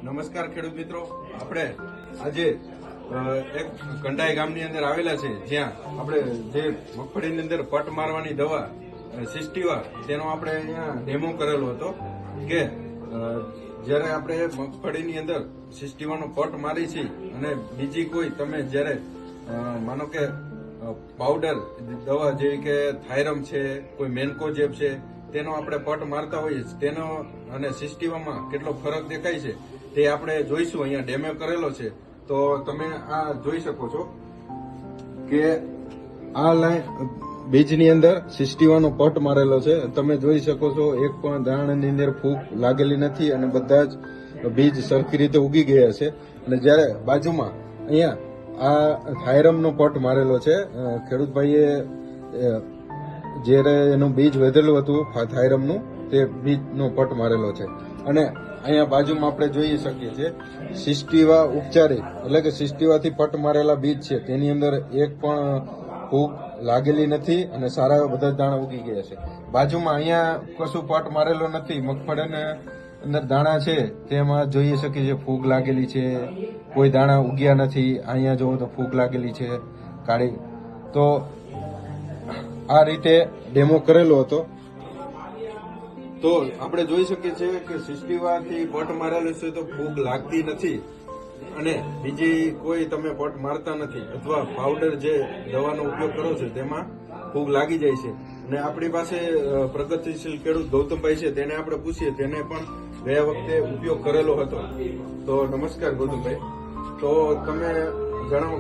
નમસ્કાર ખેડૂત મિત્રો, આપણે આજે એક કંડાઈ ગામની અંદર આવેલા છે, જ્યાં આપણે જે મગફળીની અંદર પટ મારવાની દવા સિસ્ટીવા તેનો આપણે અહીંયા ડેમો કરેલો હતો કે જ્યારે આપણે મગફળીની અંદર સિસ્ટીવાનો પટ મારી છે અને બીજી કોઈ તમે જ્યારે માનો કે પાવડર દવા જેવી કે થાયરમ છે, કોઈ મેન્કોજેબ છે, તેનો આપણે પટ મારતા હોઈએ તેનો અને સિસ્ટીવામાં કેટલો ફરક દેખાય છે તે આપણે જોઈશું. અહીંયા ડેમો કરેલો છે તો તમે આ જોઈ શકો છો કે આ લાઈન બીજની અંદર સિસ્ટીવાનો પટ મારેલો છે. તમે જોઈ શકો છો એક પણ દાણાની અંદર ફૂગ લાગેલી નથી અને બધા જ બીજ સરખી રીતે ઉગી ગયા છે. અને જ્યારે બાજુમાં અહીંયા આ થાયરમનો પટ મારેલો છે. ખેડૂતભાઈએ જ્યારે એનું બીજ વધેલું હતું થાયરમનું તે બીજનો પટ મારેલો છે. અને અહીંયા બાજુમાં આપણે જોઈ શકીએ છીએ સિસ્ટીવા ઉપચારિત એટલે કે સિસ્ટીવાથી પટ મારેલા બીજ છે, તેની અંદર એક પણ ફૂગ લાગેલી નથી અને સારા એવા બધા દાણા ઉગી ગયા છે. બાજુમાં અહીંયા કશું પટ મારેલો નથી, મગફળીને અંદર દાણા છે તેમાં જોઈ શકીએ છીએ ફૂગ લાગેલી છે, કોઈ દાણા ઉગ્યા નથી. અહીંયા જોવો તો ફૂગ લાગેલી છે કાળી. તો આ રીતે ડેમો કરેલો હતો. તો આપણે જોઈ શકીએ છીએ કે સિસ્ટીવાથી પટ મારેલો છે તો ફૂગ લાગતી નથી અને બીજી કોઈ તમે પટ મારતા નથી અથવા પાવડર જે દવાનો ઉપયોગ કરો છો તેમાં ફૂગ લાગી જાય છે. અને આપણી પાસે પ્રગતિશીલ ખેડૂત ગૌતમભાઈ છે, તેને આપણે પૂછીએ, તેને પણ ગયા વખતે ઉપયોગ કરેલો હતો. તો નમસ્કાર ગૌતમભાઈ, તો તમે જણાવો,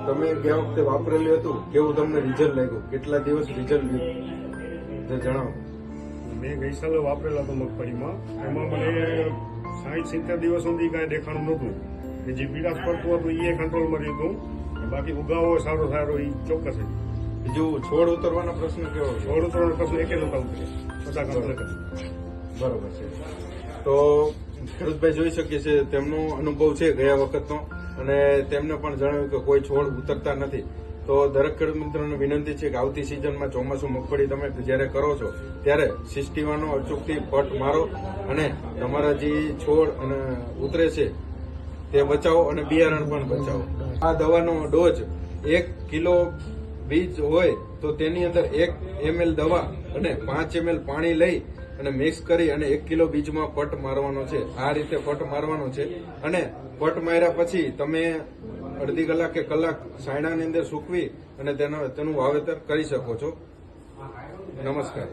તમે ગયા વખતે વાપરેલું હતું, કેવું તમને રિઝલ્ટ લાગ્યું, કેટલા દિવસ રિઝલ્ટ જણાવો. મેં ગઈ સાલે વાપરેલા હતો મગફળીમાં, એમાં મને 60-70 દિવસ સુધી કાંઈ દેખાણું નહોતું. જે પીડાશ પડતું હતું એ કંટ્રોલમાં રહ્યું હતું, બાકી ઉગાવો સારો એ ચોક્કસ છે. બીજું છોડ ઉતરવાનો પ્રશ્ન કેવો? છોડ ઉતરવાનો પ્રશ્ન એકે નહોતા ઉતરે, બરોબર છે. તો ખેડૂતભાઈ જોઈ શકીએ છીએ તેમનો અનુભવ છે ગયા વખતનો, અને તેમને પણ જણાવ્યું કે કોઈ છોડ ઉતરતા નથી. તો દરેક ખેડૂત મિત્રોને વિનંતી છે કે આવતી સિઝનમાં ચોમાસું મગફળી તમે જ્યારે કરો છો ત્યારે સિસ્ટીવાનો અચૂકથી પટ મારો અને તમારા જે છોડ અને ઉતરે છે તે બચાવો અને બિયારણ પણ બચાવો. આ દવાનો ડોઝ 1 કિલો બીજ હોય તો તેની અંદર 1 ml દવા અને 5 ml પાણી લઈ અને મિક્સ કરી અને 1 કિલો બીજમાં પટ મારવાનો છે. આ રીતે પટ મારવાનો છે અને પટ માર્યા પછી તમે અડધી કલાક કે કલાક છાંયડાની અંદર સૂકવી અને તેનું વાવેતર કરી શકો છો. નમસ્કાર.